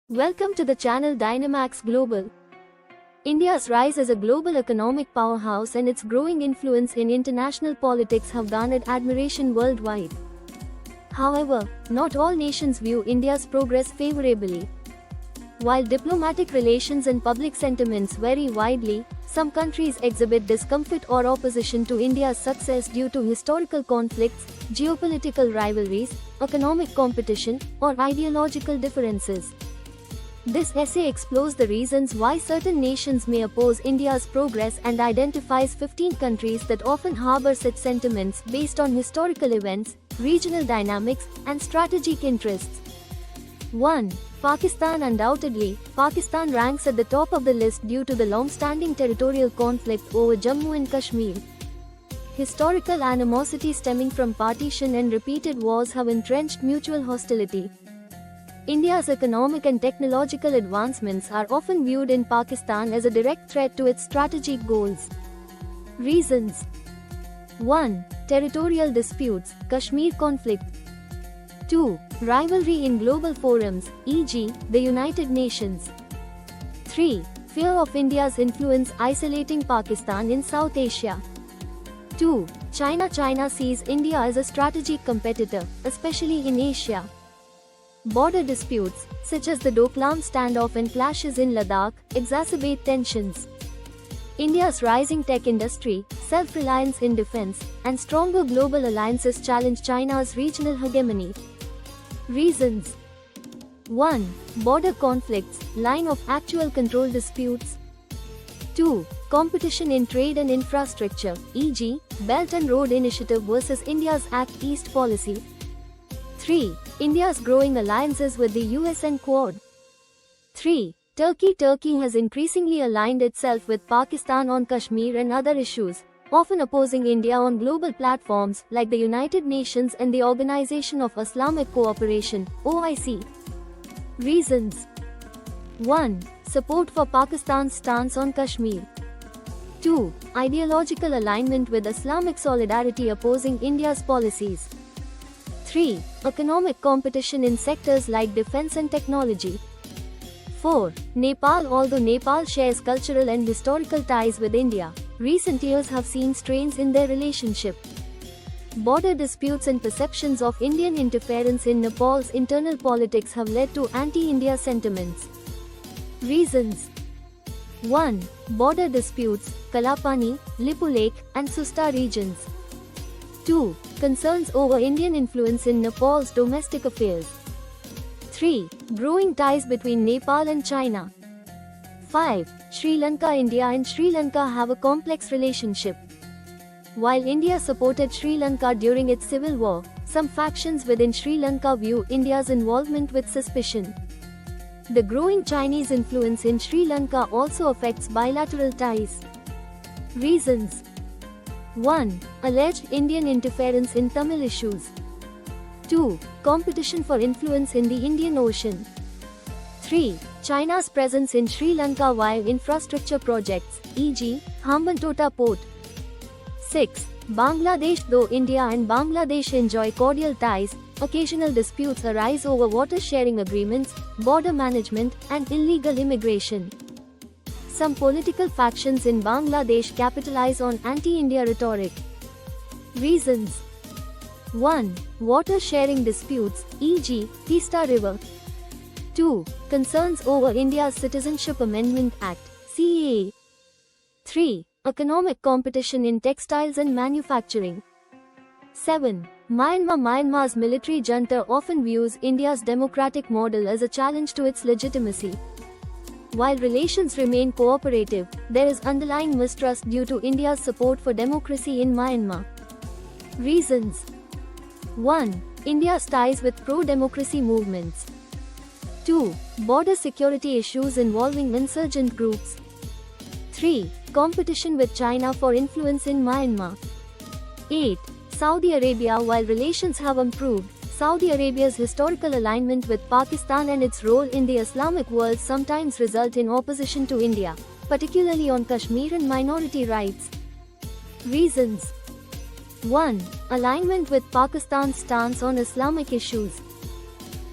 Welcome to the channel Dynamax Global. India's rise as a global economic powerhouse and its growing influence in international politics have garnered admiration worldwide. However, not all nations view India's progress favorably. While diplomatic relations and public sentiments vary widely, some countries exhibit discomfort or opposition to India's success due to historical conflicts, geopolitical rivalries, economic competition, or ideological differences. This essay explores the reasons why certain nations may oppose India's progress and identifies 15 countries that often harbor such sentiments based on historical events, regional dynamics, and strategic interests. 1. Pakistan. Undoubtedly, Pakistan ranks at the top of the list due to the long-standing territorial conflict over Jammu and Kashmir. Historical animosity stemming from partition and repeated wars have entrenched mutual hostility. India's economic and technological advancements are often viewed in Pakistan as a direct threat to its strategic goals. Reasons: 1. Territorial disputes, Kashmir conflict. 2. Rivalry in global forums, e.g., the United Nations. 3. Fear of India's influence isolating Pakistan in South Asia. 2. China sees India as a strategic competitor, especially in Asia. Border disputes, such as the Doklam standoff and clashes in Ladakh, exacerbate tensions. India's rising tech industry, self-reliance in defense, and stronger global alliances challenge China's regional hegemony. Reasons: 1. Border conflicts, line of actual control disputes. 2. Competition in trade and infrastructure, e.g., Belt and Road Initiative versus India's Act East policy. 3. India's growing alliances with the US and Quad. 3. Turkey has increasingly aligned itself with Pakistan on Kashmir and other issues, often opposing India on global platforms like the United Nations and the Organization of Islamic Cooperation, OIC. Reasons: 1. Support for Pakistan's stance on Kashmir. 2. Ideological alignment with Islamic Solidarity opposing India's policies. 3. Economic competition in sectors like defense and technology. 4. Nepal. Although Nepal shares cultural and historical ties with India, recent years have seen strains in their relationship. Border disputes and perceptions of Indian interference in Nepal's internal politics have led to anti-India sentiments. Reasons: 1. Border disputes, Kalapani, Lipu Lake, and Susta regions. 2. Concerns over Indian influence in Nepal's domestic affairs. 3. Growing ties between Nepal and China. 5. Sri Lanka. India and Sri Lanka have a complex relationship. While India supported Sri Lanka during its civil war, some factions within Sri Lanka view India's involvement with suspicion. The growing Chinese influence in Sri Lanka also affects bilateral ties. Reasons: 1. Alleged Indian interference in Tamil issues. 2. Competition for influence in the Indian Ocean. 3. China's presence in Sri Lanka via infrastructure projects, e.g., Hambantota Port. 6. Bangladesh. Though India and Bangladesh enjoy cordial ties, occasional disputes arise over water sharing agreements, border management, and illegal immigration. Some political factions in Bangladesh capitalize on anti-India rhetoric. Reasons: 1. Water sharing disputes, e.g., Teesta River. 2. Concerns over India's Citizenship Amendment Act, CAA. 3. Economic competition in textiles and manufacturing. 7. Myanmar's military junta often views India's democratic model as a challenge to its legitimacy. While relations remain cooperative, there is underlying mistrust due to India's support for democracy in Myanmar. Reasons: 1. India's ties with pro-democracy movements. 2. Border security issues involving insurgent groups. 3. Competition with China for influence in Myanmar. 8. Saudi Arabia. While relations have improved, Saudi Arabia's historical alignment with Pakistan and its role in the Islamic world sometimes result in opposition to India, particularly on Kashmir and minority rights. Reasons: 1. Alignment with Pakistan's stance on Islamic issues.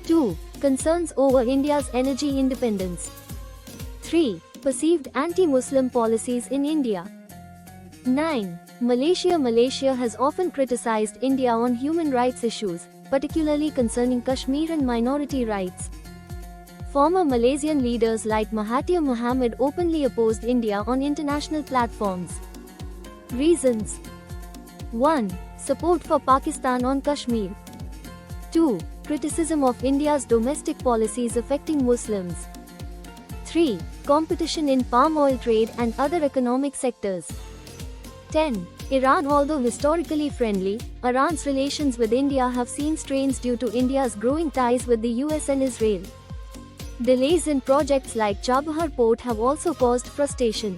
2. Concerns over India's energy independence. 3. Perceived anti-Muslim policies in India. 9. Malaysia has often criticized India on human rights issues, particularly concerning Kashmir and minority rights. Former Malaysian leaders like Mahathir Mohamad openly opposed India on international platforms. Reasons. 1. Support for Pakistan on Kashmir. 2. Criticism of India's domestic policies affecting Muslims. 3. Competition in palm oil trade and other economic sectors. 10. Iran. Although historically friendly, Iran's relations with India have seen strains due to India's growing ties with the US and Israel. Delays in projects like Chabahar Port have also caused frustration.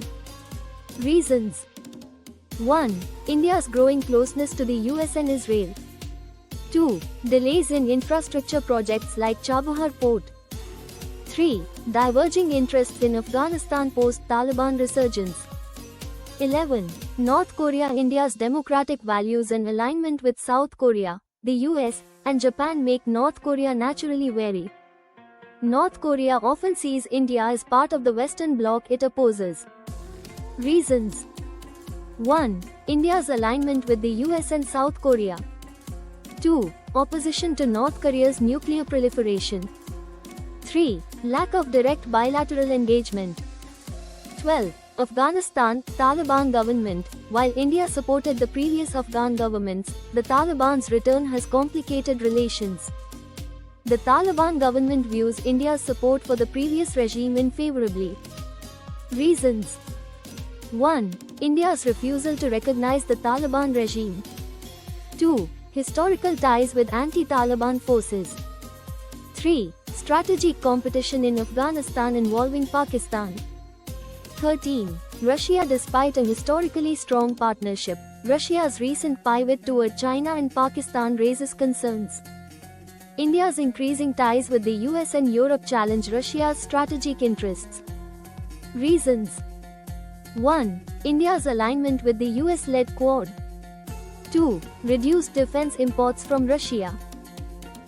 Reasons. 1. India's growing closeness to the US and Israel. 2. Delays in infrastructure projects like Chabahar Port. 3. Diverging interests in Afghanistan post-Taliban resurgence. 11. North Korea. India's democratic values and alignment with South Korea, the US, and Japan make North Korea naturally wary. North Korea often sees India as part of the Western Bloc it opposes. Reasons. 1. India's alignment with the US and South Korea. 2. Opposition to North Korea's nuclear proliferation. 3. Lack of direct bilateral engagement. 12. Afghanistan, Taliban government. While India supported the previous Afghan governments, the Taliban's return has complicated relations. The Taliban government views India's support for the previous regime unfavorably. Reasons. 1. India's refusal to recognize the Taliban regime. 2. Historical ties with anti-Taliban forces. 3. Strategic competition in Afghanistan involving Pakistan. 13. Russia. Despite a historically strong partnership, Russia's recent pivot toward China and Pakistan raises concerns. India's increasing ties with the US and Europe challenge Russia's strategic interests. Reasons. 1. India's alignment with the US-led Quad. 2. Reduced defense imports from Russia.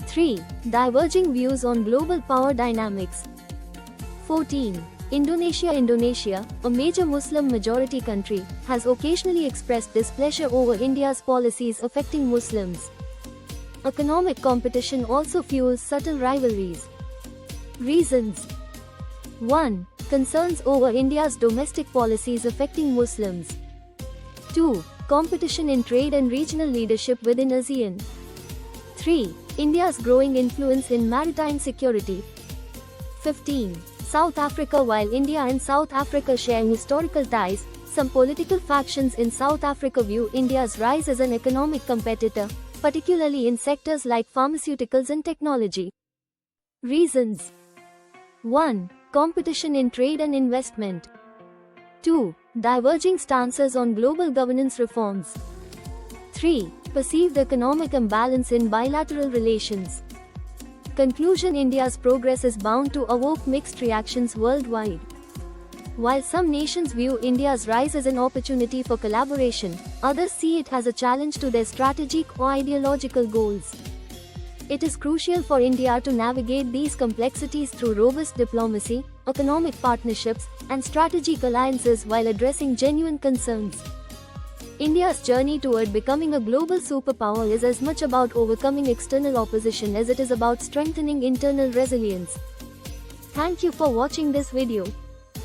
3. Diverging views on global power dynamics. 14. Indonesia, a major Muslim-majority country, has occasionally expressed displeasure over India's policies affecting Muslims. Economic competition also fuels subtle rivalries. Reasons. 1. Concerns over India's domestic policies affecting Muslims. 2. Competition in trade and regional leadership within ASEAN. 3. India's growing influence in maritime security. 15. South Africa. While India and South Africa share historical ties, some political factions in South Africa view India's rise as an economic competitor, particularly in sectors like pharmaceuticals and technology. Reasons. 1. Competition in trade and investment. 2. Diverging stances on global governance reforms. 3. Perceived economic imbalance in bilateral relations. Conclusion. India's progress is bound to evoke mixed reactions worldwide. While some nations view India's rise as an opportunity for collaboration, others see it as a challenge to their strategic or ideological goals. It is crucial for India to navigate these complexities through robust diplomacy, economic partnerships, and strategic alliances while addressing genuine concerns. India's journey toward becoming a global superpower is as much about overcoming external opposition as it is about strengthening internal resilience. Thank you for watching this video.